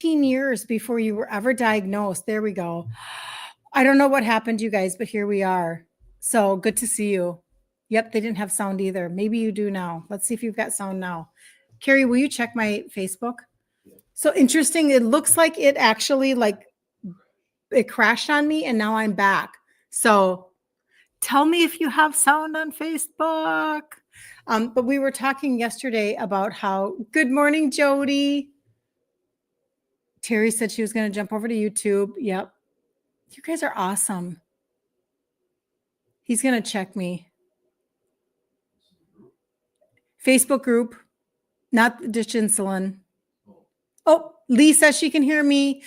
15 years before you were ever diagnosed. There we go. I don't know what happened, you guys, but here we are. So good to see you. Yep, they didn't have sound either. Maybe you do now. Let's see if you've got sound now. Carrie, will you check my Facebook? So interesting. It looks like it actually it crashed on me and now I'm back. So tell me if you have sound on Facebook. But we were talking yesterday about how, good morning, Jody. Terry said she was going to jump over to YouTube. Yep. You guys are awesome. He's going to check me. Facebook group, not ditch insulin. Oh, Lee says she can hear me.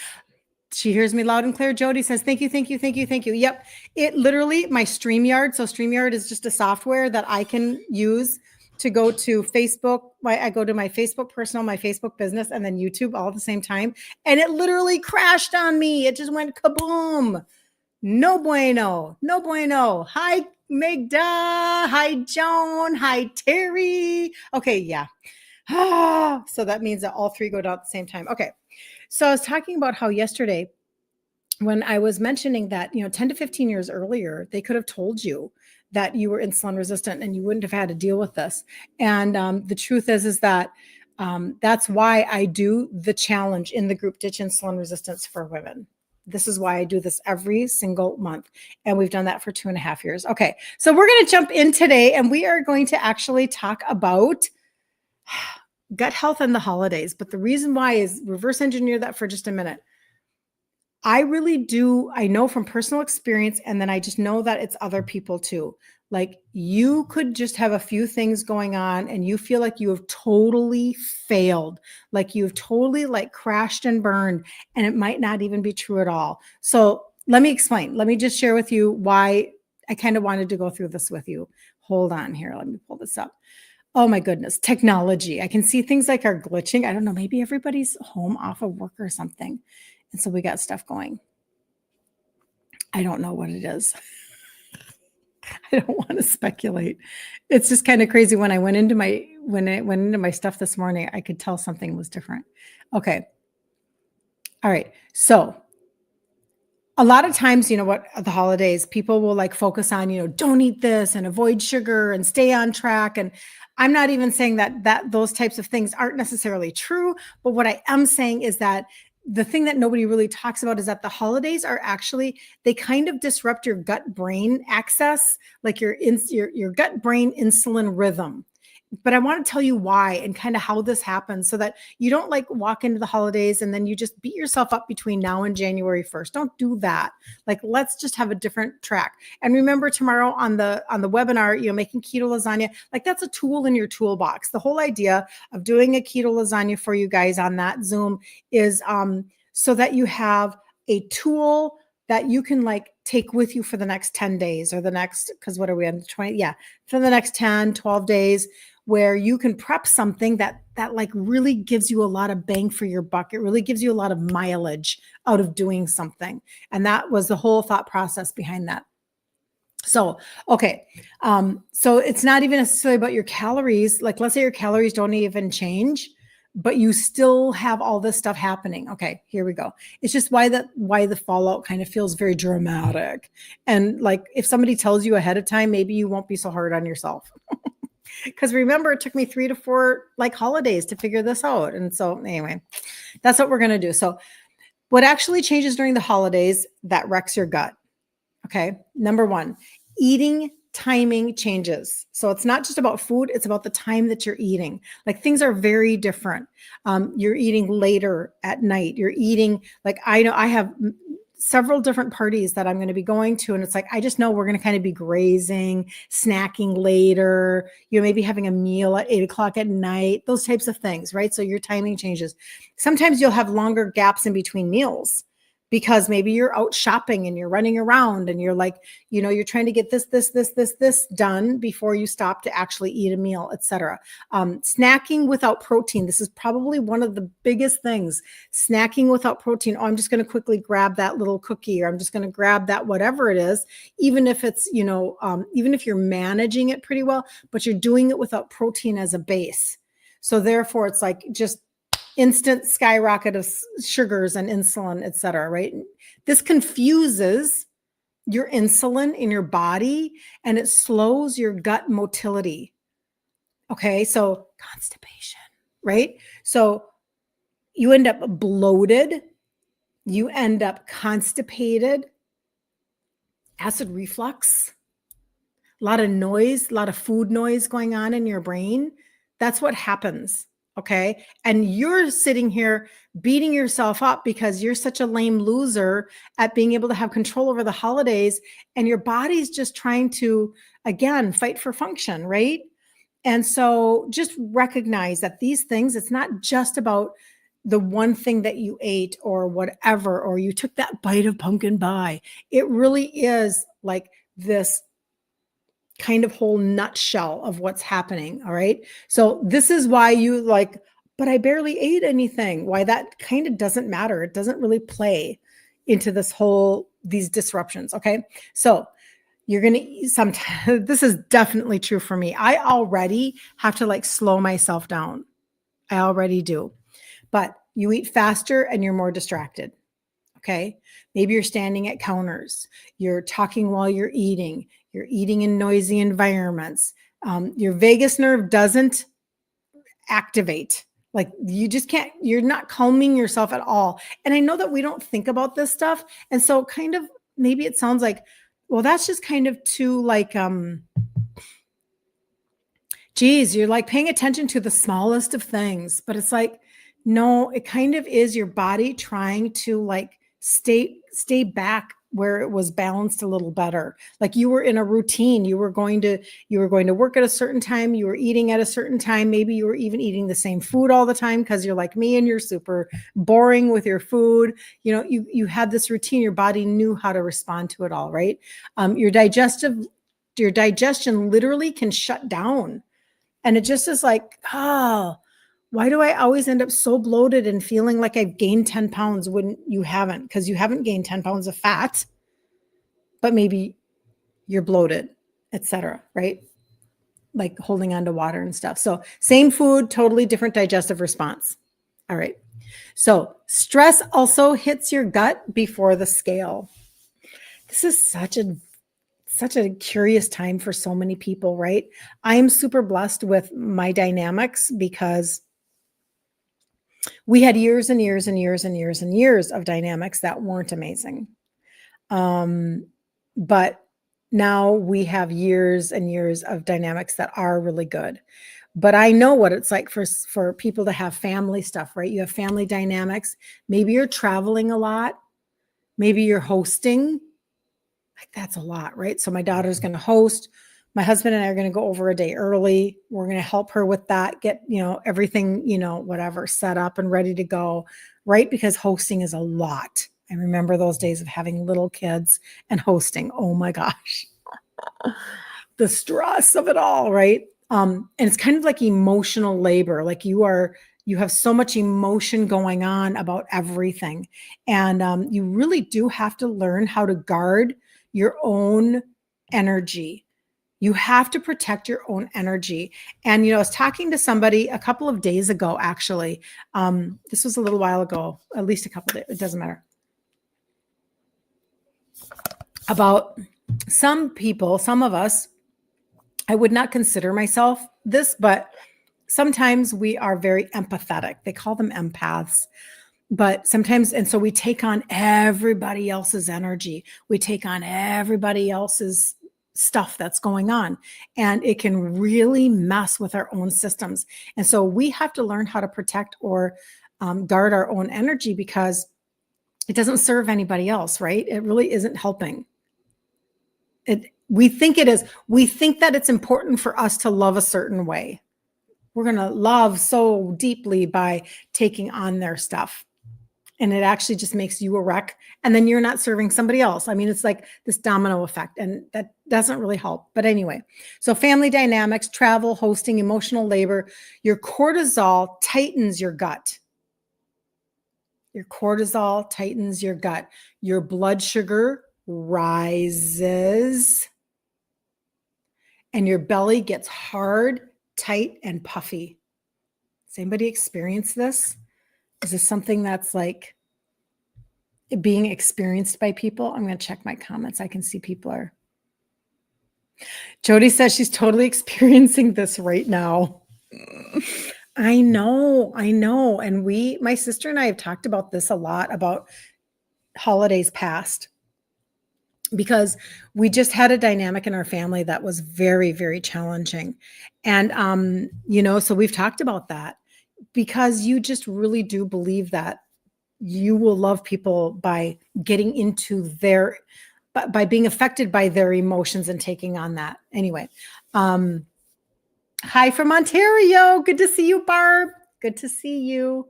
She hears me loud and clear. Jody says, thank you, thank you, thank you, thank you. Yep. It literally, my StreamYard. So StreamYard is just a software that I can use to go to Facebook. I go to my Facebook personal, my Facebook business, and then YouTube all at the same time. And it literally crashed on me. It just went kaboom. No bueno. No bueno. Hi, Megda. Hi, Joan. Hi, Terry. Okay, yeah. So that means that all three go down at the same time. Okay. So I was talking about how yesterday, when I was mentioning that, 10 to 15 years earlier, they could have told you that you were insulin resistant and you wouldn't have had to deal with this. And the truth is that that's why I do the challenge in the group Ditch Insulin Resistance for Women. This is why I do this every single month. And we've done that for 2.5 years. Okay. So we're going to jump in today and we are going to actually talk about gut health and the holidays. But the reason why is reverse engineer that for just a minute. I really do. I know from personal experience, and then I just know that it's other people too. Like you could just have a few things going on and you feel like you have totally failed, like you've totally crashed and burned, and it might not even be true at all. So let me explain. Let me just share with you why I kind of wanted to go through this with you. Hold on here. Let me pull this up. Oh my goodness, technology. I can see things like are glitching. I don't know, maybe everybody's home off of work or something. And so we got stuff going. I don't know what it is. I don't want to speculate. It's just kind of crazy. When I went into my stuff this morning, I could tell something was different. Okay. All right. So a lot of times, the holidays, people will focus on, don't eat this and avoid sugar and stay on track. And I'm not even saying that those types of things aren't necessarily true. But what I am saying is that the thing that nobody really talks about is that the holidays are actually, they kind of disrupt your gut brain axis, like your gut brain insulin rhythm. But I want to tell you why and kind of how this happens so that you don't walk into the holidays and then you just beat yourself up between now and January 1st. Don't do that. Let's just have a different track. And remember tomorrow on the webinar, making keto lasagna, that's a tool in your toolbox. The whole idea of doing a keto lasagna for you guys on that Zoom is so that you have a tool that you can take with you for the next 10 days or the next, because what are we on 20? Yeah. For the next 10, 12 days, where you can prep something that really gives you a lot of bang for your buck. It really gives you a lot of mileage out of doing something. And that was the whole thought process behind that. So, okay. So it's not even necessarily about your calories. Let's say your calories don't even change, but you still have all this stuff happening. Okay, here we go. It's just why the fallout kind of feels very dramatic. And if somebody tells you ahead of time, maybe you won't be so hard on yourself. Because remember, it took me 3 to 4 holidays to figure this out. And so anyway, that's what we're going to do. So what actually changes during the holidays that wrecks your gut? Okay. Number 1, eating timing changes. So it's not just about food. It's about the time that you're eating. Things are very different. You're eating later at night. You're eating, I know I have several different parties that I'm going to be going to. And it's I just know we're going to kind of be grazing, snacking later, maybe having a meal at 8:00 at night, those types of things, right? So your timing changes. Sometimes you'll have longer gaps in between meals because maybe you're out shopping and you're running around and you're you're trying to get this done before you stop to actually eat a meal, etc. Snacking without protein. This is probably one of the biggest things. Snacking without protein. Oh, I'm just going to quickly grab that little cookie, or I'm just going to grab that, whatever it is, even if it's, even if you're managing it pretty well, but you're doing it without protein as a base. So therefore it's just instant skyrocket of sugars and insulin, et cetera, right? This confuses your insulin in your body and it slows your gut motility. Okay, so constipation, right? So you end up bloated, you end up constipated, acid reflux, a lot of noise, a lot of food noise going on in your brain. That's what happens. Okay. And you're sitting here beating yourself up because you're such a lame loser at being able to have control over the holidays. And your body's just trying to, again, fight for function. Right. And so just recognize that these things, it's not just about the one thing that you ate or whatever, or you took that bite of pumpkin pie. It really is like this kind of whole nutshell of what's happening. All right. So this is why you like, but I barely ate anything. Why that kind of doesn't matter. It doesn't really play into these disruptions. Okay. So you're going to sometimes, this is definitely true for me. I already have to like slow myself down. I already do, but you eat faster and you're more distracted. Okay. Maybe you're standing at counters. You're talking while you're eating in noisy environments. Your vagus nerve doesn't activate. Like you just can't, you're not calming yourself at all. And I know that we don't think about this stuff. And so kind of maybe it sounds like, well, that's just kind of too like, geez, you're like paying attention to the smallest of things, but it's like, no, it kind of is your body trying to like stay back where it was balanced a little better. Like you were in a routine, you were going to work at a certain time, you were eating at a certain time, maybe you were even eating the same food all the time because you're like me and you're super boring with your food. You know, you had this routine, your body knew how to respond to it all, right? Your digestion literally can shut down. And it just is like, oh, why do I always end up so bloated and feeling like I've gained 10 pounds when you haven't? Because you haven't gained 10 pounds of fat, but maybe you're bloated, etc. Right? Like holding on to water and stuff. So same food, totally different digestive response. All right. So stress also hits your gut before the scale. This is such a curious time for so many people, right? I'm super blessed with my dynamics because we had years and years and years and years and years of dynamics that weren't amazing. But now we have years and years of dynamics that are really good. But I know what it's like for people to have family stuff, right? You have family dynamics. Maybe you're traveling a lot. Maybe you're hosting. Like that's a lot, right? So my daughter's going to host. My husband and I are going to go over a day early. We're going to help her with that, get, everything, whatever set up and ready to go, right? Because hosting is a lot. I remember those days of having little kids and hosting. Oh my gosh. The stress of it all, right? And it's kind of like emotional labor. Like you have so much emotion going on about everything. And you really do have to learn how to guard your own energy. You have to protect your own energy. And, I was talking to somebody a couple of days ago, actually. This was a little while ago, at least a couple of days. It doesn't matter. About some people, some of us, I would not consider myself this, but sometimes we are very empathetic. They call them empaths. But sometimes, and so we take on everybody else's energy. We take on everybody else's stuff that's going on, and it can really mess with our own systems. And so we have to learn how to protect or guard our own energy because it doesn't serve anybody else, right? It really isn't helping. We think it is. We think that it's important for us to love a certain way. We're going to love so deeply by taking on their stuff. And it actually just makes you a wreck. And then you're not serving somebody else. I mean, it's like this domino effect, and that doesn't really help. But anyway, so family dynamics, travel, hosting, emotional labor, your cortisol tightens your gut. Your cortisol tightens your gut. Your blood sugar rises. And your belly gets hard, tight, and puffy. Does anybody experience this? Is this something that's like being experienced by people? I'm going to check my comments. I can see people are. Jody says she's totally experiencing this right now. I know. And my sister and I have talked about this a lot, about holidays past, because we just had a dynamic in our family that was very, very challenging. And, so we've talked about that, because you just really do believe that you will love people by getting into by being affected by their emotions and taking on that. Anyway, hi from Ontario. Good to see you, Barb. Good to see you.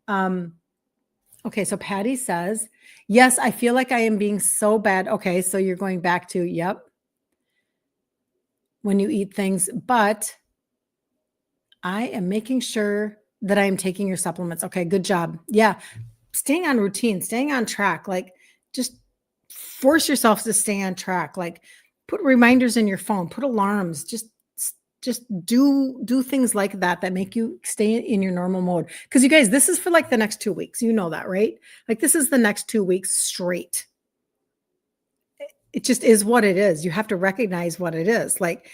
Okay, so Patty says, yes, I feel like I am being so bad. Okay, so you're going back to, yep, when you eat things, but I am making sure that I am taking your supplements. Okay, good job. Yeah, staying on routine, staying on track, like just force yourself to stay on track. Like put reminders in your phone, put alarms, just do things like that make you stay in your normal mode. Because you guys, this is for like the next 2 weeks. You know that, right? Like this is the next 2 weeks straight. It just is what it is. You have to recognize what it is. Like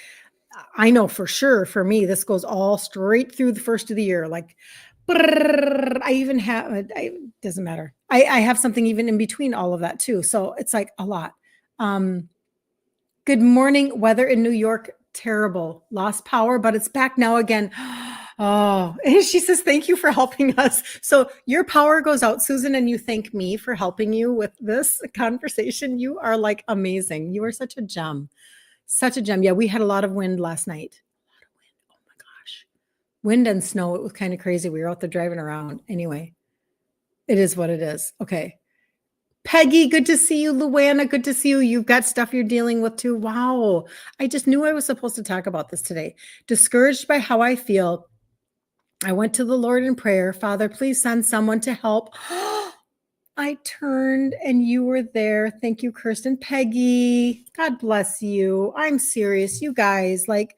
I know for sure for me, this goes all straight through the first of the year. Like I even have, it doesn't matter. I have something even in between all of that too. So it's like a lot. Good morning. Weather in New York, terrible. Lost power, but it's back now again. Oh, and she says, thank you for helping us. So your power goes out, Susan, and you thank me for helping you with this conversation. You are like amazing. You are such a gem. Such a gem. Yeah, we had a lot of wind last night. A lot of wind. Oh my gosh. Wind and snow. It was kind of crazy. We were out there driving around. Anyway, it is what it is. Okay. Peggy, good to see you. Luana, good to see you. You've got stuff you're dealing with too. Wow. I just knew I was supposed to talk about this today. Discouraged by how I feel, I went to the Lord in prayer. Father, please send someone to help. I turned and you were there. Thank you, Kirsten. Peggy, God bless you. I'm serious. You guys, like,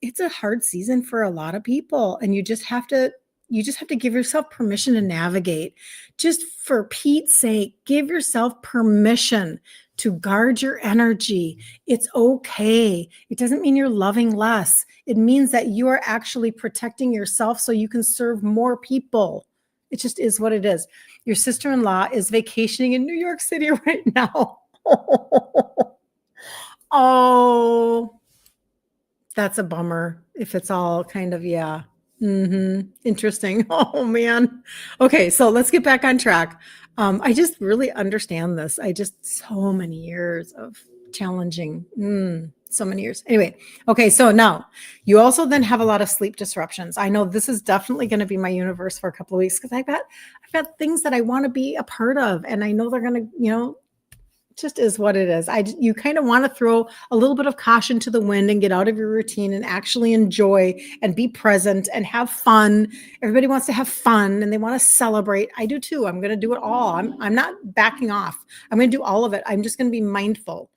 it's a hard season for a lot of people, and you just have to give yourself permission to navigate. Just for Pete's sake, give yourself permission to guard your energy. It's okay. It doesn't mean you're loving less. It means that you are actually protecting yourself so you can serve more people. It just is what it is. Your sister-in-law is vacationing in New York City right now. Oh, that's a bummer if it's all kind of, yeah. Interesting. Oh man. Okay, so let's get back on track. I just really understand this. So many years of challenging, so many years. Anyway, okay, so now you also then have a lot of sleep disruptions. I know this is definitely going to be my universe for a couple of weeks, because I've got things that I want to be a part of, and I know they're going to, just is what it is. You kind of want to throw a little bit of caution to the wind and get out of your routine and actually enjoy and be present and have fun. Everybody wants to have fun and they want to celebrate. I do too. I'm going to do it all. I'm not backing off. I'm going to do all of it. I'm just going to be mindful,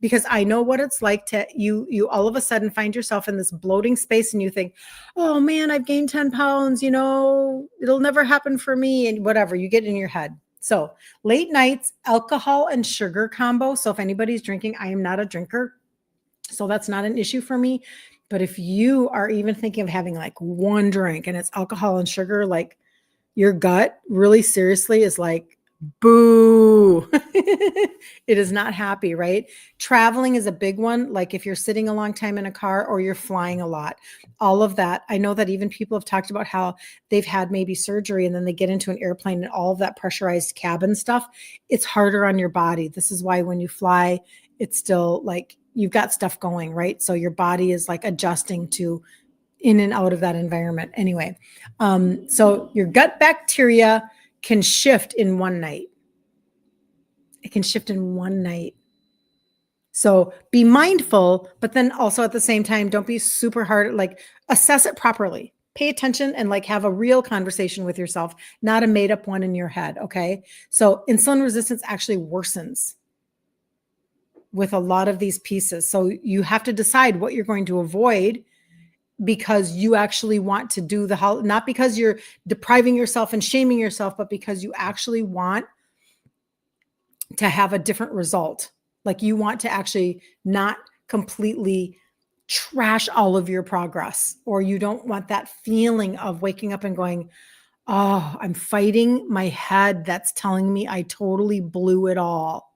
because I know what it's like to you all of a sudden find yourself in this bloating space and you think, oh man, I've gained 10 pounds, it'll never happen for me, and whatever, you get in your head. So late nights, alcohol and sugar combo. So if anybody's drinking, I am not a drinker, so that's not an issue for me. But if you are even thinking of having like one drink and it's alcohol and sugar, like your gut really seriously is like, boo. It is not happy, right? Traveling is a big one. Like if you're sitting a long time in a car or you're flying a lot, all of that. I know that even people have talked about how they've had maybe surgery and then they get into an airplane and all of that pressurized cabin stuff, it's harder on your body. This is why when you fly, it's still like you've got stuff going, right? So your body is like adjusting to in and out of that environment. Anyway, so your gut bacteria can shift in one night. It can shift in one night. So be mindful, but then also at the same time, don't be super hard, like assess it properly. Pay attention and like have a real conversation with yourself, not a made up one in your head. Okay. So insulin resistance actually worsens with a lot of these pieces. So you have to decide what you're going to avoid because you actually want to do not because you're depriving yourself and shaming yourself, but because you actually want to have a different result. Like you want to actually not completely trash all of your progress, or you don't want that feeling of waking up and going, oh, I'm fighting my head that's telling me I totally blew it all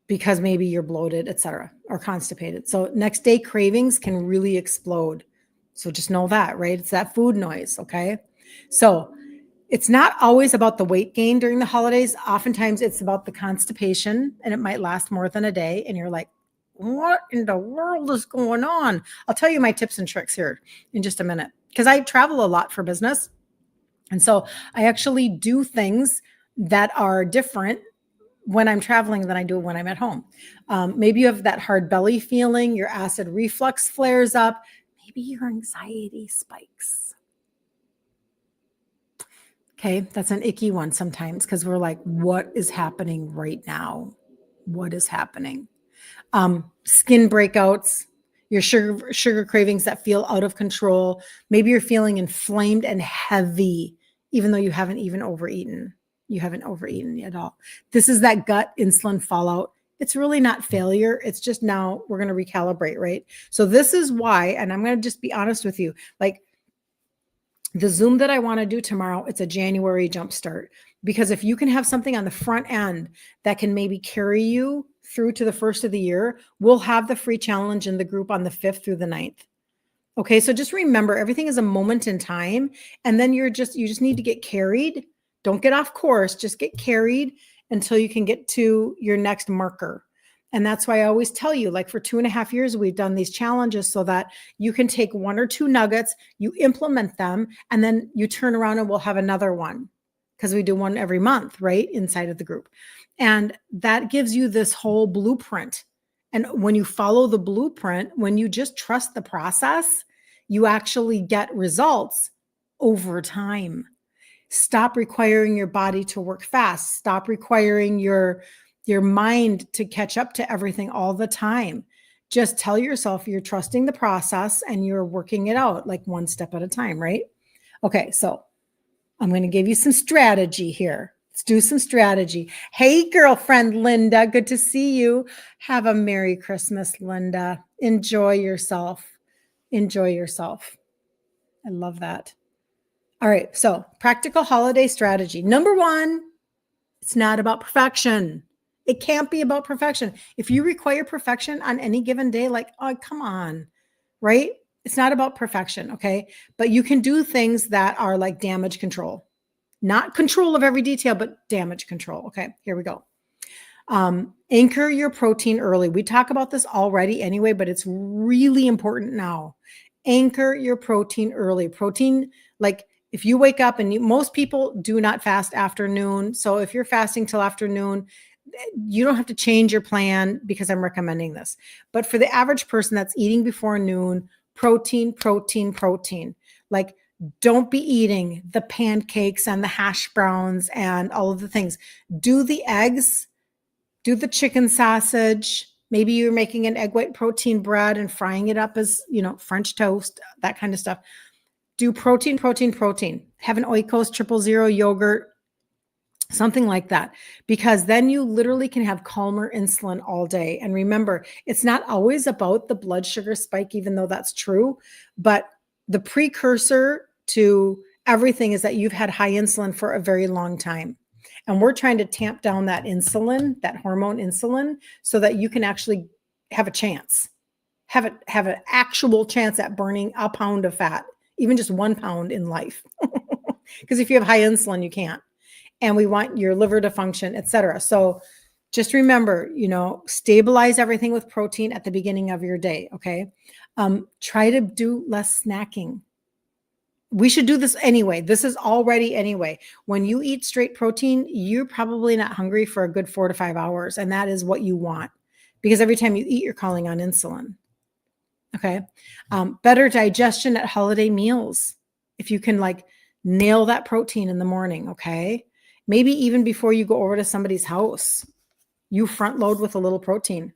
because maybe you're bloated, etc., or constipated. So next day cravings can really explode. So just know that, right? It's that food noise, okay? So it's not always about the weight gain during the holidays. Oftentimes it's about the constipation, and it might last more than a day. And you're like, what in the world is going on? I'll tell you my tips and tricks here in just a minute, because I travel a lot for business. And so I actually do things that are different when I'm traveling than I do when I'm at home. Maybe you have that hard belly feeling, your acid reflux flares up, maybe your anxiety spikes. Okay, that's an icky one sometimes because we're like, what is happening right now? What is happening? Skin breakouts, your sugar cravings that feel out of control. Maybe you're feeling inflamed and heavy, even though you haven't even overeaten. You haven't overeaten at all. This is that gut insulin fallout. It's really not failure. It's just now we're going to recalibrate, right? So this is why, and I'm going to just be honest with you, like the Zoom that I want to do tomorrow, it's a January jumpstart. Because if you can have something on the front end that can maybe carry you through to the first of the year, we'll have the free challenge in the group on the 5th through the 9th. Okay, so just remember, everything is a moment in time, and then you just need to get carried. Don't get off course, just get carried until you can get to your next marker. And that's why I always tell you, like for 2.5 years, we've done these challenges so that you can take 1 or 2 nuggets, you implement them, and then you turn around and we'll have another one, because we do one every month, right? Inside of the group. And that gives you this whole blueprint. And when you follow the blueprint, when you just trust the process, you actually get results over time. Stop requiring your body to work fast. Stop requiring your mind to catch up to everything all the time. Just tell yourself you're trusting the process and you're working it out like one step at a time, right? Okay, so I'm going to give you some strategy here. Let's do some strategy. Hey, girlfriend Linda, good to see you. Have a Merry Christmas, Linda. Enjoy yourself. Enjoy yourself. I love that. All right, so practical holiday strategy. Number 1, it's not about perfection. It can't be about perfection. If you require perfection on any given day, like, oh, come on, right? It's not about perfection, okay? But you can do things that are like damage control. Not control of every detail, but damage control. Okay, here we go. Anchor your protein early. We talk about this already anyway, but it's really important now. Anchor your protein early. Protein, like if you wake up and most people do not fast afternoon. So if you're fasting till afternoon, you don't have to change your plan because I'm recommending this. But for the average person that's eating before noon, protein, protein, protein. Like don't be eating the pancakes and the hash browns and all of the things. Do the eggs, do the chicken sausage. Maybe you're making an egg white protein bread and frying it up as, French toast, that kind of stuff. Do protein, protein, protein. Have an Oikos 000 yogurt, something like that, because then you literally can have calmer insulin all day. And remember, it's not always about the blood sugar spike, even though that's true, but the precursor to everything is that you've had high insulin for a very long time. And we're trying to tamp down that insulin, that hormone insulin, so that you can actually have a chance, have an actual chance at burning a pound of fat, even just 1 pound in life. Because if you have high insulin, you can't. And we want your liver to function, et cetera. So just remember, stabilize everything with protein at the beginning of your day. Okay. Try to do less snacking. We should do this anyway. This is already anyway. When you eat straight protein, you're probably not hungry for a good 4 to 5 hours. And that is what you want, because every time you eat, you're calling on insulin. Okay. Better digestion at holiday meals. If you can nail that protein in the morning. Okay. Maybe even before you go over to somebody's house, you front load with a little protein.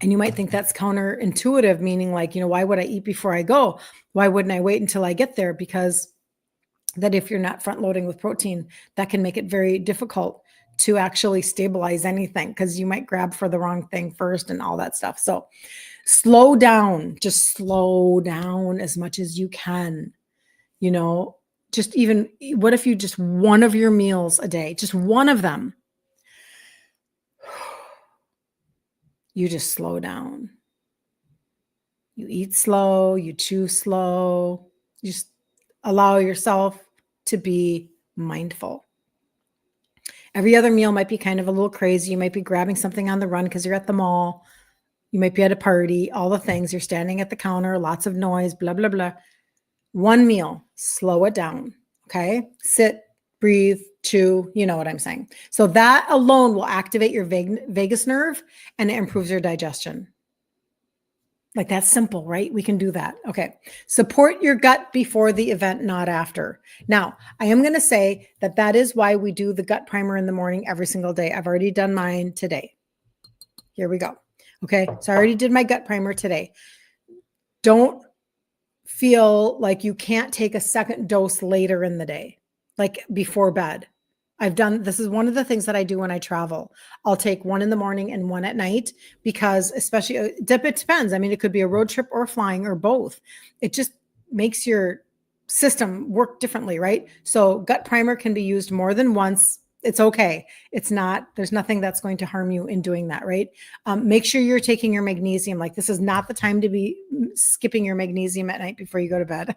And you might think that's counterintuitive, meaning like, why would I eat before I go? Why wouldn't I wait until I get there? Because that if you're not front loading with protein, that can make it very difficult to actually stabilize anything, because you might grab for the wrong thing first and all that stuff. So slow down, just slow down as much as you can. Just even, what if you just one of your meals a day, just one of them, you just slow down. You eat slow, you chew slow, you just allow yourself to be mindful. Every other meal might be kind of a little crazy. You might be grabbing something on the run because you're at the mall. You might be at a party, all the things. You're standing at the counter, lots of noise, blah, blah, blah. One meal, slow it down, okay? Sit, breathe, chew, you know what I'm saying. So that alone will activate your vagus nerve, and it improves your digestion. Like, that's simple, right? We can do that. Okay. Support your gut before the event, not after. Now, I am going to say that is why we do the gut primer in the morning every single day. I've already done mine today. Here we go. Okay. So I already did my gut primer today. Don't feel like you can't take a second dose later in the day, like before bed. This is one of the things that I do when I travel. I'll take one in the morning and one at night, because especially, it depends. I mean, it could be a road trip or flying or both. It just makes your system work differently, right? So gut primer can be used more than once. It's okay. There's nothing that's going to harm you in doing that, right? Make sure you're taking your magnesium. Like, this is not the time to be skipping your magnesium at night before you go to bed.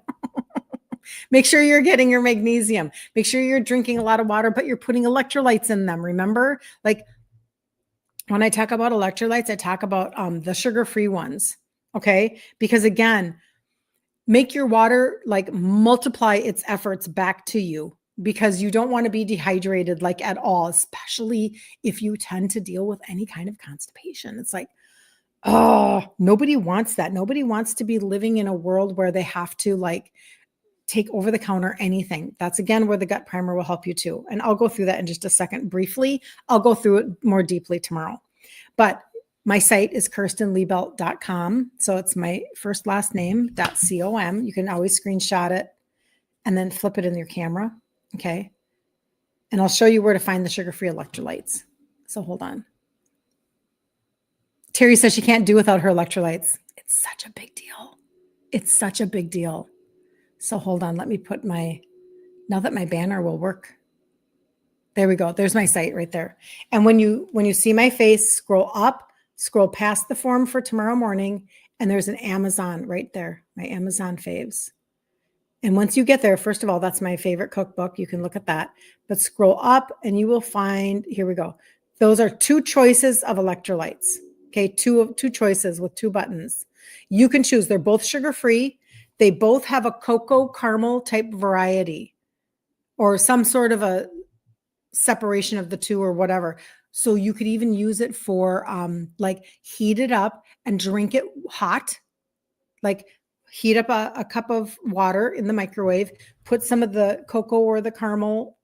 Make sure you're getting your magnesium. Make sure you're drinking a lot of water, but you're putting electrolytes in them. Remember, like, when I talk about electrolytes, I talk about the sugar-free ones. Okay. Because again, make your water, like, multiply its efforts back to you, because you don't want to be dehydrated, like, at all, especially if you tend to deal with any kind of constipation. It's like, oh, nobody wants that. Nobody wants to be living in a world where they have to, like, take over the counter anything. That's again where the gut primer will help you too. And I'll go through that in just a second briefly. I'll go through it more deeply tomorrow. But my site is kirstenliebelt.com. So it's my first last name .com. You can always screenshot it and then flip it in your camera. Okay. And I'll show you where to find the sugar-free electrolytes. So hold on. Terry says she can't do without her electrolytes. It's such a big deal. It's such a big deal. So hold on, let me put now that my banner will work. There we go. There's my site right there. And when you see my face, scroll up, scroll past the form for tomorrow morning, and there's an Amazon right there, my Amazon faves. And once you get there, first of all, that's my favorite cookbook. You can look at that. But scroll up and you will find, here we go. Those are 2 choices of electrolytes. Okay, two choices with 2 buttons. You can choose. They're both sugar-free. They both have a cocoa caramel type variety, or some sort of a separation of the 2 or whatever. So you could even use it for like, heat it up and drink it hot. Like, heat up a cup of water in the microwave, put some of the cocoa or the caramel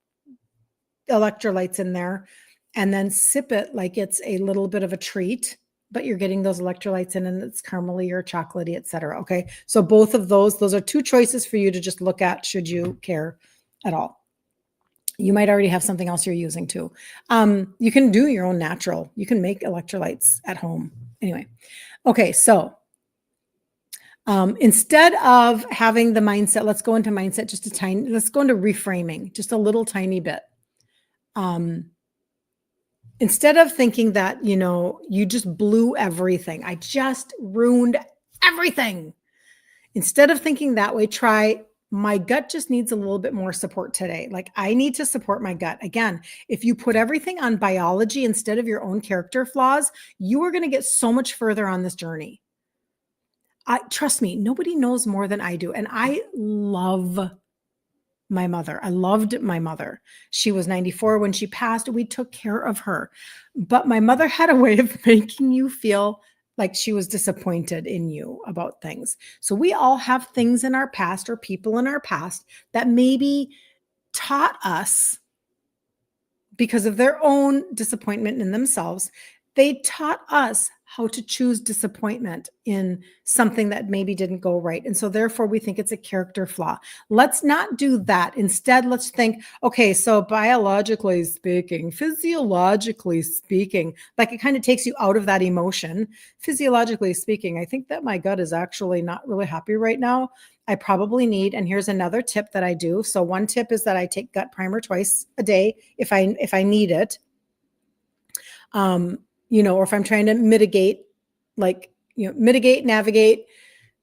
electrolytes in there, and then sip it like it's a little bit of a treat, but you're getting those electrolytes in, and it's caramely or chocolatey, etc. Okay. So both of those are 2 choices for you to just look at, should you care at all. You might already have something else you're using too. You can do your own natural. You can make electrolytes at home. Anyway. Okay. So instead of having the mindset, let's go into mindset let's go into reframing just a little tiny bit. Instead of thinking that, you just blew everything, I just ruined everything. Instead of thinking that way, try, my gut just needs a little bit more support today. Like, I need to support my gut. Again, if you put everything on biology instead of your own character flaws, you are going to get so much further on this journey. Trust me, nobody knows more than I do. And I love my mother. I loved my mother. She was 94 when she passed. We took care of her. But my mother had a way of making you feel like she was disappointed in you about things. So we all have things in our past, or people in our past, that maybe taught us, because of their own disappointment in themselves, they taught us how to choose disappointment in something that maybe didn't go right. And so therefore we think it's a character flaw. Let's not do that. Instead, let's think, okay, so biologically speaking, physiologically speaking, like it kind of takes you out of that emotion. Physiologically speaking, I think that my gut is actually not really happy right now. I probably need, and here's another tip that I do. So one tip is that I take gut primer twice a day if I need it. Or if I'm trying to mitigate, navigate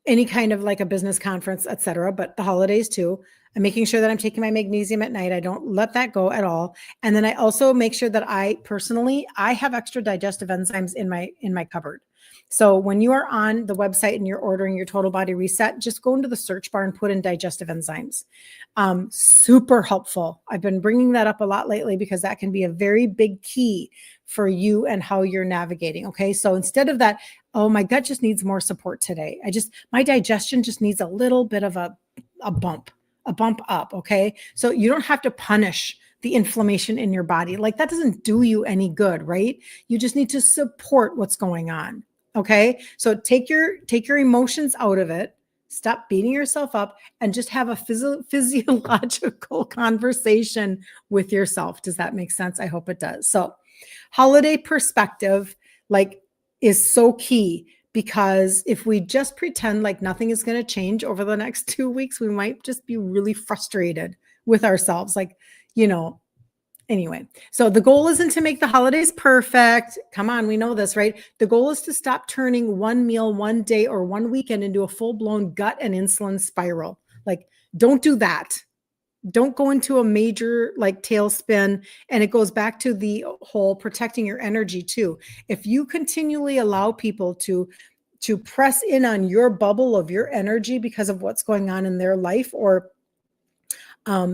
any kind of like a business conference, et cetera, but the holidays too. I'm making sure that I'm taking my magnesium at night. I don't let that go at all. And then I also make sure that I have extra digestive enzymes in my cupboard. So when you are on the website and you're ordering your Total Body Reset, just go into the search bar and put in digestive enzymes. Super helpful. I've been bringing that up a lot lately because that can be a very big key for you and how you're navigating. Okay. So instead of that, oh, my gut just needs more support today. My digestion just needs a little bit of a bump up. Okay. So you don't have to punish the inflammation in your body. Like that doesn't do you any good, right? You just need to support what's going on. Okay. So take your emotions out of it. Stop beating yourself up and just have a physiological conversation with yourself. Does that make sense? I hope it does. So holiday perspective, is so key, because if we just pretend like nothing is going to change over the next 2 weeks, we might just be really frustrated with ourselves. Anyway, so the goal isn't to make the holidays perfect. Come on, we know this, right? The goal is to stop turning one meal, one day, or one weekend into a full-blown gut and insulin spiral. Don't do that. Don't go into a major tailspin. And it goes back to the whole protecting your energy too. If you continually allow people to press in on your bubble of your energy because of what's going on in their life, or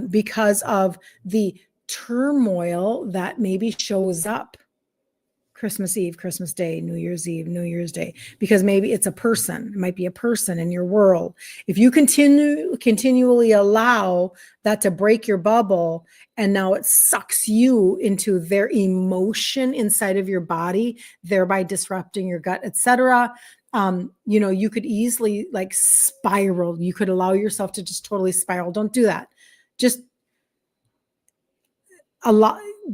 because of the turmoil that maybe shows up Christmas Eve, Christmas Day, New Year's Eve, New Year's Day, because maybe it's a person, it might be a person in your world. If you continually allow that to break your bubble, and now it sucks you into their emotion inside of your body, thereby disrupting your gut, etc. You could easily spiral. You could allow yourself to just totally spiral. Don't do that. Just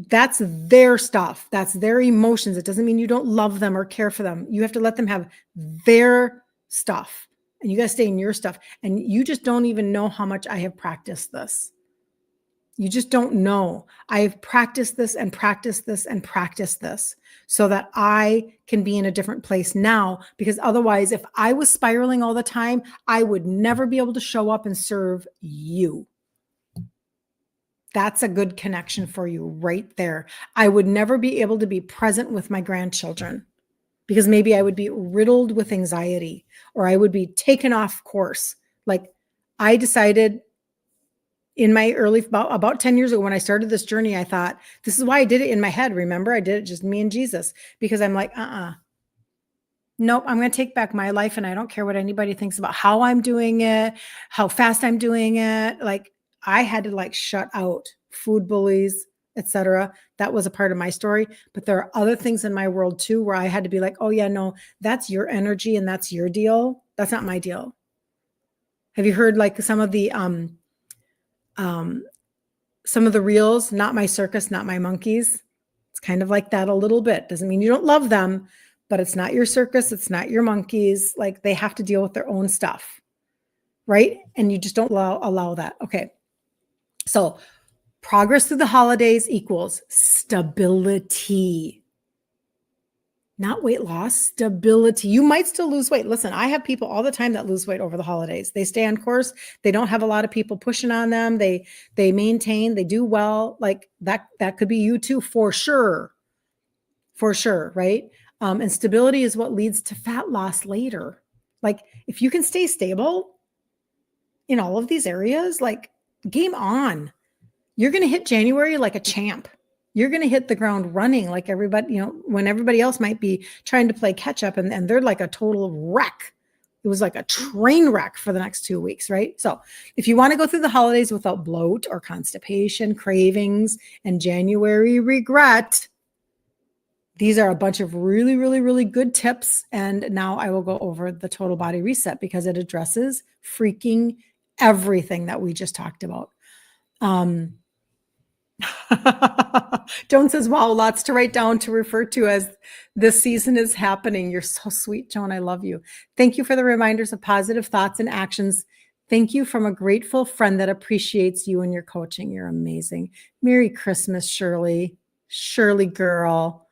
that's their stuff. That's their emotions. It doesn't mean you don't love them or care for them. You have to let them have their stuff, and you got to stay in your stuff. And you just don't even know how much I have practiced this. You just don't know. I've practiced this and practiced this and practiced this so that I can be in a different place now, because otherwise, if I was spiraling all the time, I would never be able to show up and serve you. That's a good connection for you right there. I would never be able to be present with my grandchildren because maybe I would be riddled with anxiety, or I would be taken off course. I decided in my early, about 10 years ago when I started this journey, I thought, this is why I did it in my head. Remember, I did it just me and Jesus, because I'm like, nope, I'm going to take back my life. And I don't care what anybody thinks about how I'm doing it, how fast I'm doing it. I had to shut out food bullies, etc. That was a part of my story. But there are other things in my world too, where I had to be like, oh yeah, no, that's your energy and that's your deal. That's not my deal. Have you heard some of the reels? Not my circus, not my monkeys. It's kind of like that a little bit. Doesn't mean you don't love them, but it's not your circus. It's not your monkeys. They have to deal with their own stuff. Right. And you just don't allow that. Okay. So progress through the holidays equals stability, not weight loss, stability. You might still lose weight. Listen, I have people all the time that lose weight over the holidays. They stay on course. They don't have a lot of people pushing on them. They maintain, they do well. That could be you too, for sure. Right. And stability is what leads to fat loss later. If you can stay stable in all of these areas, game on. You're going to hit January like a champ. You're going to hit the ground running like everybody, when everybody else might be trying to play catch up, and they're like a total wreck. It was like a train wreck for the next 2 weeks, right? So if you want to go through the holidays without bloat or constipation, cravings, and January regret, these are a bunch of really, really, really good tips. And now I will go over the total body reset because it addresses freaking everything that we just talked about. Joan says, wow, lots to write down to refer to as this season is happening. You're so sweet, Joan. I love you. Thank you for the reminders of positive thoughts and actions. Thank you from a grateful friend that appreciates you and your coaching. You're amazing. Merry Christmas, Shirley. Shirley girl.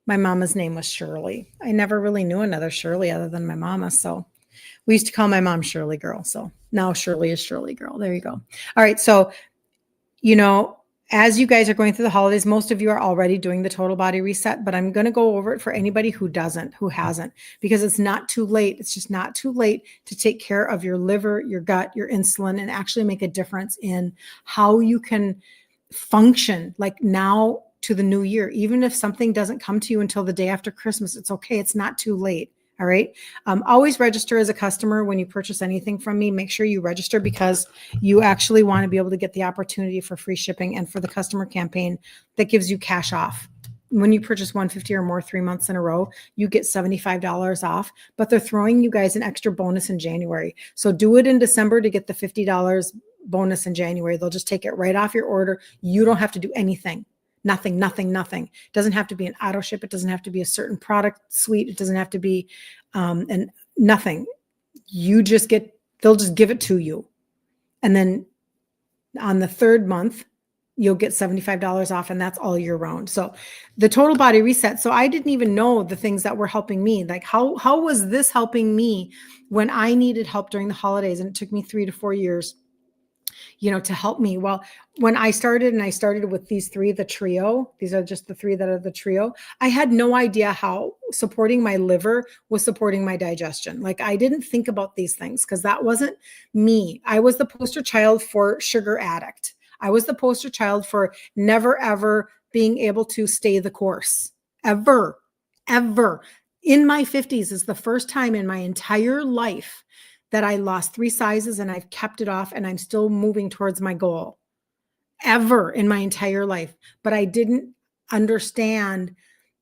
My mama's name was Shirley. I never really knew another Shirley other than my mama. So we used to call my mom Shirley girl. So now Shirley is Shirley girl. There you go. All right. So, as you guys are going through the holidays, most of you are already doing the total body reset, but I'm going to go over it for anybody who hasn't, because it's not too late. It's just not too late to take care of your liver, your gut, your insulin, and actually make a difference in how you can function like now to the new year. Even if something doesn't come to you until the day after Christmas, it's okay. It's not too late. All right. Always register as a customer when you purchase anything from me. Make sure you register because you actually want to be able to get the opportunity for free shipping and for the customer campaign that gives you cash off. When you purchase 150 or more 3 months in a row, you get $75 off, but they're throwing you guys an extra bonus in January. So do it in December to get the $50 bonus in January. They'll just take it right off your order. You don't have to do anything. Nothing. It doesn't have to be an auto ship. It doesn't have to be a certain product suite. It doesn't have to be and nothing. They'll just give it to you. And then on the third month, you'll get $75 off, and that's all year round. So the total body reset. So I didn't even know the things that were helping me. Like how was this helping me when I needed help during the holidays? And it took me 3 to 4 years to help me. Well, when I started with these three, the trio, these are just the three that are the trio. I had no idea how supporting my liver was supporting my digestion. Like I didn't think about these things because that wasn't me. I was the poster child for sugar addict. I was the poster child for never, ever being able to stay the course ever. In my 50s is the first time in my entire life that I lost 3 sizes and I've kept it off and I'm still moving towards my goal ever in my entire life. But I didn't understand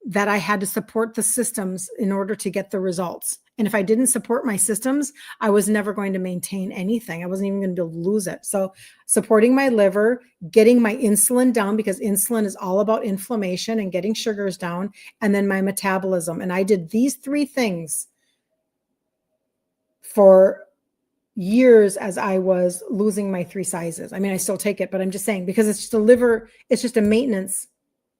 that I had to support the systems in order to get the results. And if I didn't support my systems, I was never going to maintain anything. I wasn't even going to be able to lose it. So supporting my liver, getting my insulin down, because insulin is all about inflammation and getting sugars down, and then my metabolism. And I did these 3 things for years as I was losing my 3 sizes. I mean, I still take it, but I'm just saying, because it's just it's just a maintenance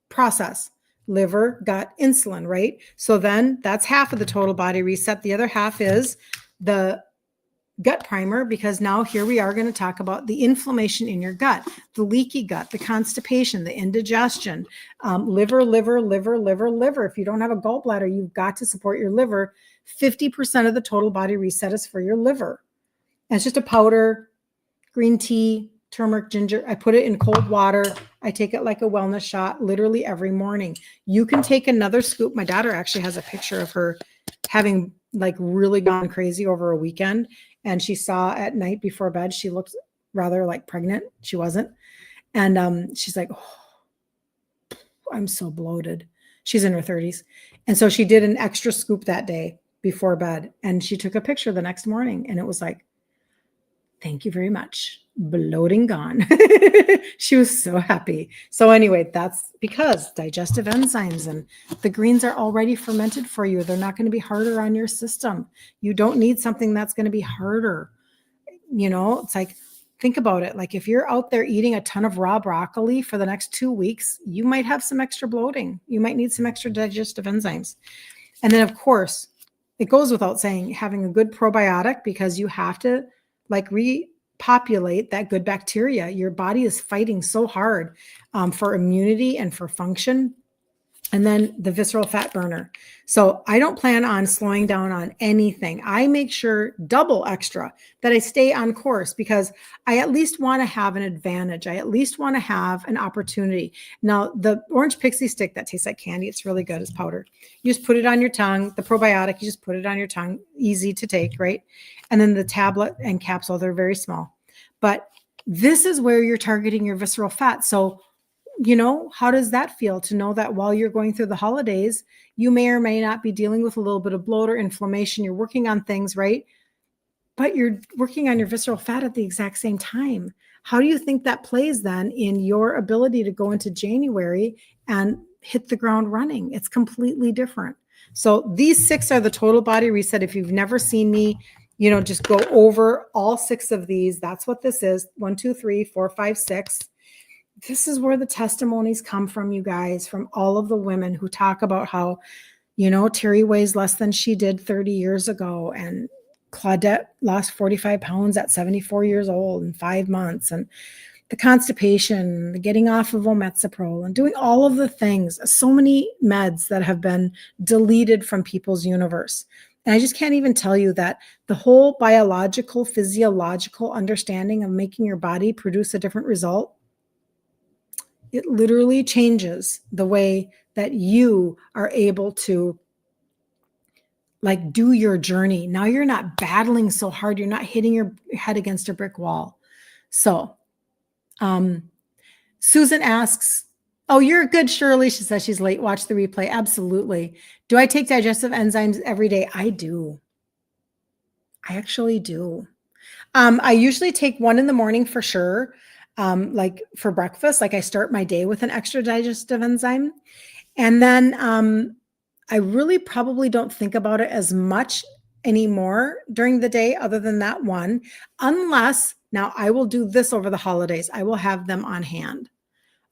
process. Liver, gut, insulin, right? So then that's half of the total body reset. The other half is the gut primer, because now here we are going to talk about the inflammation in your gut, the leaky gut, the constipation, the indigestion, liver. If you don't have a gallbladder, you've got to support your liver. 50% of the total body reset is for your liver. And it's just a powder, green tea, turmeric, ginger. I put it in cold water. I take it like a wellness shot literally every morning. You can take another scoop. My daughter actually has a picture of her having like really gone crazy over a weekend. And she saw at night before bed, she looked rather like pregnant. She wasn't. And she's like, oh, I'm so bloated. She's in her 30s. And so she did an extra scoop that day before bed. And she took a picture the next morning. And it was like, thank you very much. Bloating gone. She was so happy. So anyway, that's because digestive enzymes and the greens are already fermented for you. They're not going to be harder on your system. You don't need something that's going to be harder. It's like, think about it. Like if you're out there eating a ton of raw broccoli for the next 2 weeks, you might have some extra bloating. You might need some extra digestive enzymes. And then of course, it goes without saying, having a good probiotic, because you have to like repopulate that good bacteria. Your body is fighting so hard for immunity and for function. And then the visceral fat burner. So I don't plan on slowing down on anything. I make sure double extra that I stay on course, because I at least want to have an advantage. I at least want to have an opportunity. Now, the orange pixie stick that tastes like candy, it's really good as powder. You just put it on your tongue. The probiotic, you just put it on your tongue. Easy to take, right? And then the tablet and capsule, they're very small. But this is where you're targeting your visceral fat. So how does that feel to know that while you're going through the holidays, you may or may not be dealing with a little bit of bloat or inflammation. You're working on things, right? But you're working on your visceral fat at the exact same time. How do you think that plays then in your ability to go into January and hit the ground running? It's completely different. So these 6 are the total body reset. If you've never seen me, just go over all 6 of these. That's what this is. 1, 2, 3, 4, 5, 6. This is where the testimonies come from, you guys, from all of the women who talk about how, Terry weighs less than she did 30 years ago. And Claudette lost 45 pounds at 74 years old in 5 months. And the constipation, the getting off of Omeprazole, and doing all of the things, so many meds that have been deleted from people's universe. And I just can't even tell you that the whole biological, physiological understanding of making your body produce a different result, it literally changes the way that you are able to do your journey. Now you're not battling so hard. You're not hitting your head against a brick wall. So, Susan asks, oh, you're good, Shirley. She says she's late. Watch the replay. Absolutely. Do I take digestive enzymes every day? I do. I actually do. I usually take one in the morning for sure. For breakfast, I start my day with an extra digestive enzyme. And then I really probably don't think about it as much anymore during the day other than that one, unless now I will do this over the holidays. I will have them on hand.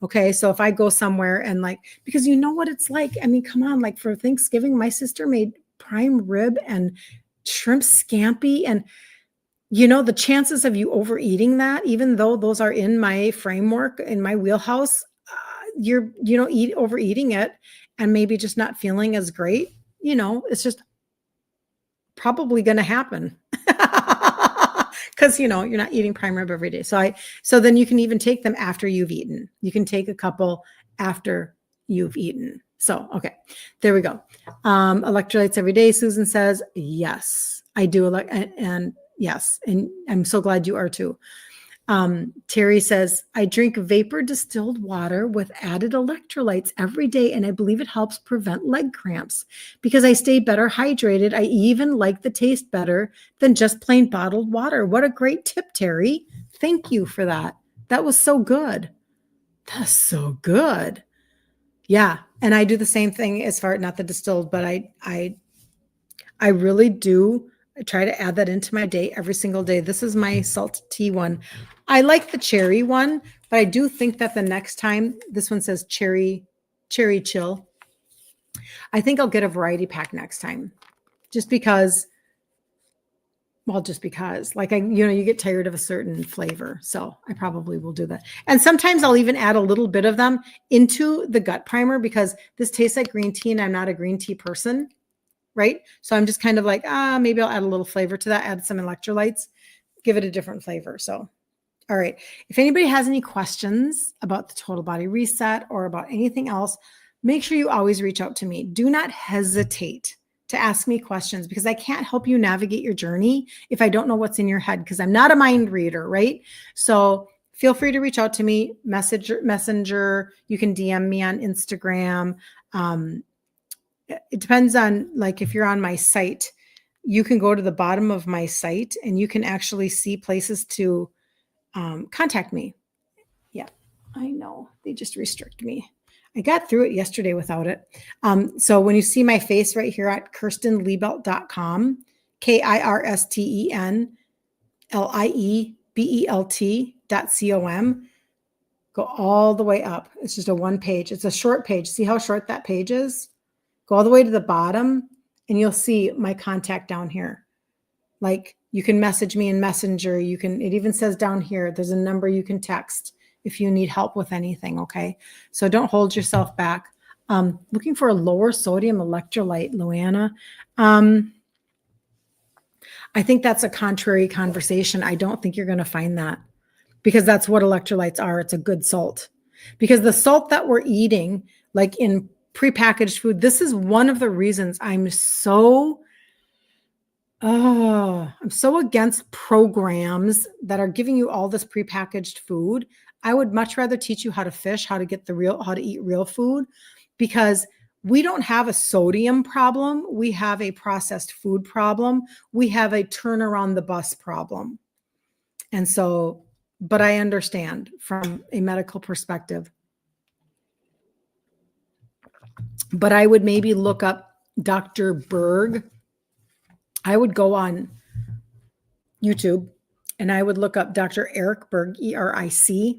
Okay. So if I go somewhere and because you know what it's like, I mean, come on, for Thanksgiving, my sister made prime rib and shrimp scampi, and the chances of you overeating that, even though those are in my framework, in my wheelhouse, you're, overeating it and maybe just not feeling as great, it's just probably going to happen because, you're not eating prime rib every day. So then you can even take them after you've eaten. You can take a couple after you've eaten. So, okay, there we go. Electrolytes every day. Susan says, yes, I do. And yes. And I'm so glad you are too. Terry says, I drink vapor distilled water with added electrolytes every day, and I believe it helps prevent leg cramps because I stay better hydrated. I even like the taste better than just plain bottled water. What a great tip, Terry. Thank you for that. That was so good. That's so good. Yeah. And I do the same thing as far, not the distilled, but I really do. I try to add that into my day every single day. This is my salt tea one. I like the cherry one, but I do think that the next time, this one says cherry chill. I think I'll get a variety pack next time just because, you get tired of a certain flavor. So I probably will do that. And sometimes I'll even add a little bit of them into the gut primer because this tastes like green tea and I'm not a green tea person. Right? So I'm just kind of maybe I'll add a little flavor to that, add some electrolytes, give it a different flavor. So, all right. If anybody has any questions about the total body reset or about anything else, make sure you always reach out to me. Do not hesitate to ask me questions because I can't help you navigate your journey if I don't know what's in your head because I'm not a mind reader, right? So feel free to reach out to me, messenger. You can DM me on Instagram. It depends on if you're on my site, you can go to the bottom of my site and you can actually see places to contact me. Yeah, I know they just restrict me. I got through it yesterday without it. So when you see my face right here at KirstenLiebelt.com, KirstenLiebelt.com, go all the way up. It's just a one page. It's a short page. See how short that page is? Go all the way to the bottom and you'll see my contact down here. You can message me in Messenger. It even says down here, there's a number you can text if you need help with anything. Okay. So don't hold yourself back. Looking for a lower sodium electrolyte, Luana. I think that's a contrary conversation. I don't think you're going to find that because that's what electrolytes are. It's a good salt because the salt that we're eating, in prepackaged food. This is one of the reasons I'm so against programs that are giving you all this prepackaged food. I would much rather teach you how to fish, how to eat real food, because we don't have a sodium problem. We have a processed food problem. We have a turn around the bus problem. And so, but I understand from a medical perspective. But I would maybe look up Dr. Berg. I would go on YouTube and I would look up Dr. Eric Berg, ERICBERG,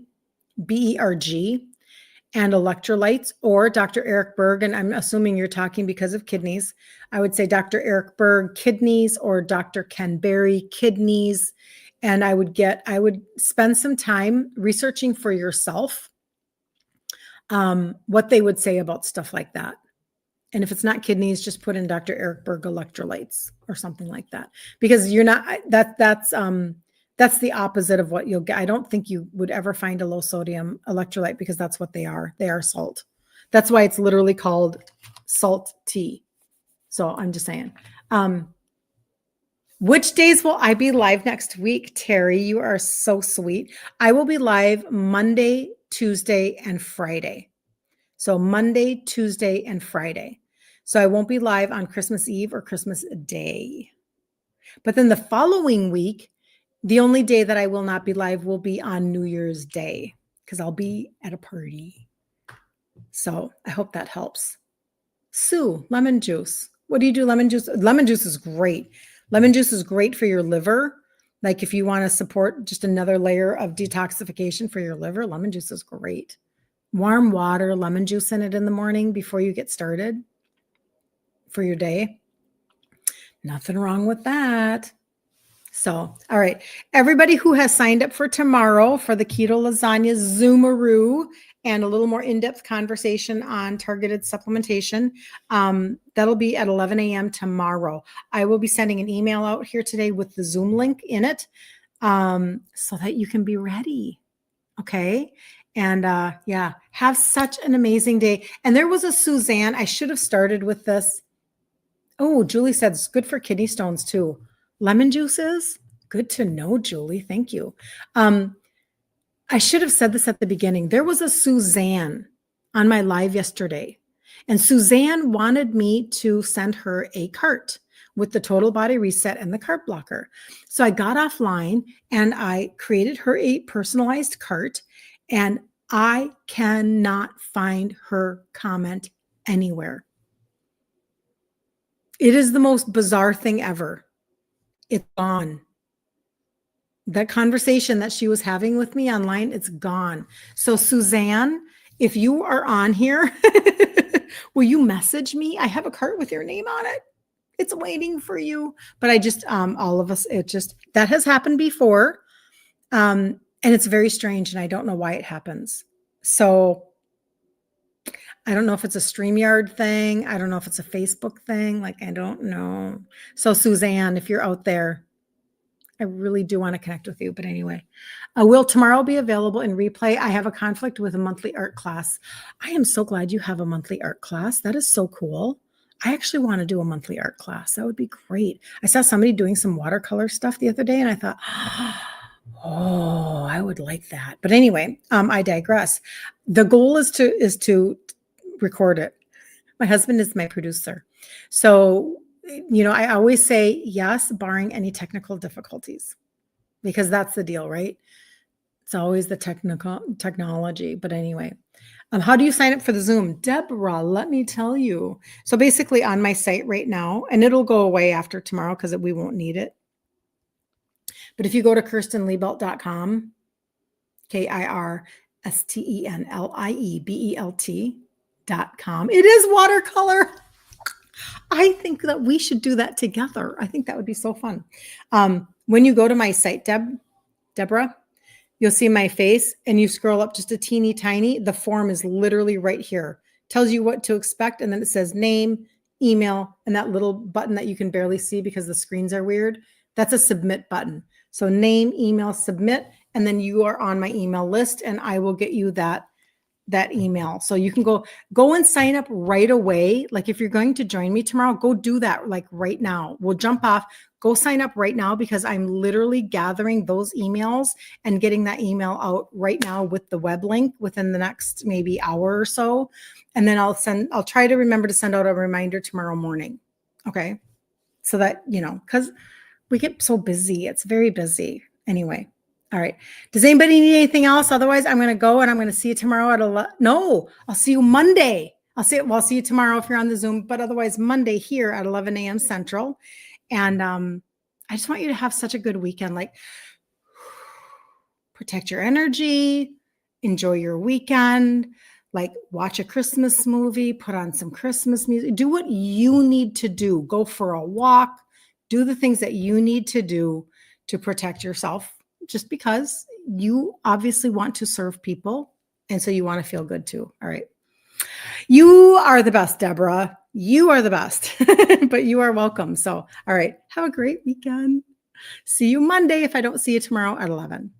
and electrolytes, or Dr. Eric Berg. And I'm assuming you're talking because of kidneys. I would say Dr. Eric Berg kidneys or Dr. Ken Berry kidneys. And I would spend some time researching for yourself what they would say about stuff like that. And if it's not kidneys, just put in Dr. Eric Berg electrolytes or something like that, because you're not, that's the opposite of what you'll get. I don't think you would ever find a low sodium electrolyte, because that's what they are. They are salt. That's why it's literally called salt tea. So I'm just saying. Which days will I be live next week? Terry, you are so sweet. I will be live Monday, Tuesday, and Friday. So Monday, Tuesday, and Friday. So I won't be live on Christmas Eve or Christmas Day. But then the following week, the only day that I will not be live will be on New Year's Day, because I'll be at a party. So I hope that helps. Sue, lemon juice. What do you do? Lemon juice? Lemon juice is great. Lemon juice is great for your liver. Like if you want to support just another layer of detoxification for your liver, lemon juice is great. Warm water, lemon juice in it in the morning before you get started for your day. Nothing wrong with that. So, all right. Everybody who has signed up for tomorrow for the Keto Lasagna Zoomaroo and a little more in-depth conversation on targeted supplementation, that'll be at 11 a.m. tomorrow. I will be sending an email out here today with the Zoom link in it, so that you can be ready. Okay. And yeah, have such an amazing day. And there was a Suzanne. I should have started with this. Oh, Julie said it's good for kidney stones too. Lemon juices? Good to know, Julie. Thank you. I should have said this at the beginning. There was a Suzanne on my live yesterday, and Suzanne wanted me to send her a cart with the total body reset and the carb blocker. So I got offline and I created her a personalized cart, and I cannot find her comment anywhere. It is the most bizarre thing ever. It's gone. That conversation that she was having with me online, it's gone. So Suzanne, if you are on here, will you message me? I have a cart with your name on it. It's waiting for you. But I just, all of us, that has happened before. And it's very strange, and I don't know why it happens. So I don't know if it's a StreamYard thing. I don't know if it's a Facebook thing. Like, I don't know. So Suzanne, if you're out there, I really do want to connect with you. But anyway, will tomorrow be available in replay? I have a conflict with a monthly art class. I am so glad you have a monthly art class. That is so cool. I actually want to do a monthly art class. That would be great. I saw somebody doing some watercolor stuff the other day, and I thought, oh, I would like that. But anyway, I digress. The goal is to record it. My husband is my producer. So, I always say yes, barring any technical difficulties, because that's the deal, right? It's always the technology. But anyway, how do you sign up for the Zoom? Deborah, let me tell you. So basically on my site right now, and it'll go away after tomorrow because we won't need it. But if you go to KirstenLiebelt.com, KirstenLiebelt.com, it is watercolor. I think that we should do that together. I think that would be so fun. When you go to my site, Deborah, you'll see my face, and you scroll up just a teeny tiny. The form is literally right here. Tells you what to expect, and then it says name, email, and that little button that you can barely see because the screens are weird. That's a submit button. So name, email, submit, and then you are on my email list, and I will get you that that email. So you can go and sign up right away. Like if you're going to join me tomorrow, go do that like right now. We'll jump off, go sign up right now because I'm literally gathering those emails and getting that email out right now with the web link within the next maybe hour or so. And then I'll try to remember to send out a reminder tomorrow morning. Okay. So that, because we get so busy. It's very busy. Anyway. All right. Does anybody need anything else? Otherwise, I'm going to go and I'm going to see you tomorrow No, I'll see you Monday. I'll see you tomorrow if you're on the Zoom, but otherwise Monday here at 11 a.m. Central. And I just want you to have such a good weekend. Like, protect your energy, enjoy your weekend, like watch a Christmas movie, put on some Christmas music, do what you need to do. Go for a walk, do the things that you need to do to protect yourself, just because you obviously want to serve people. And so you want to feel good too. All right. You are the best, Deborah. You are the best, but you are welcome. So, all right. Have a great weekend. See you Monday if I don't see you tomorrow at 11.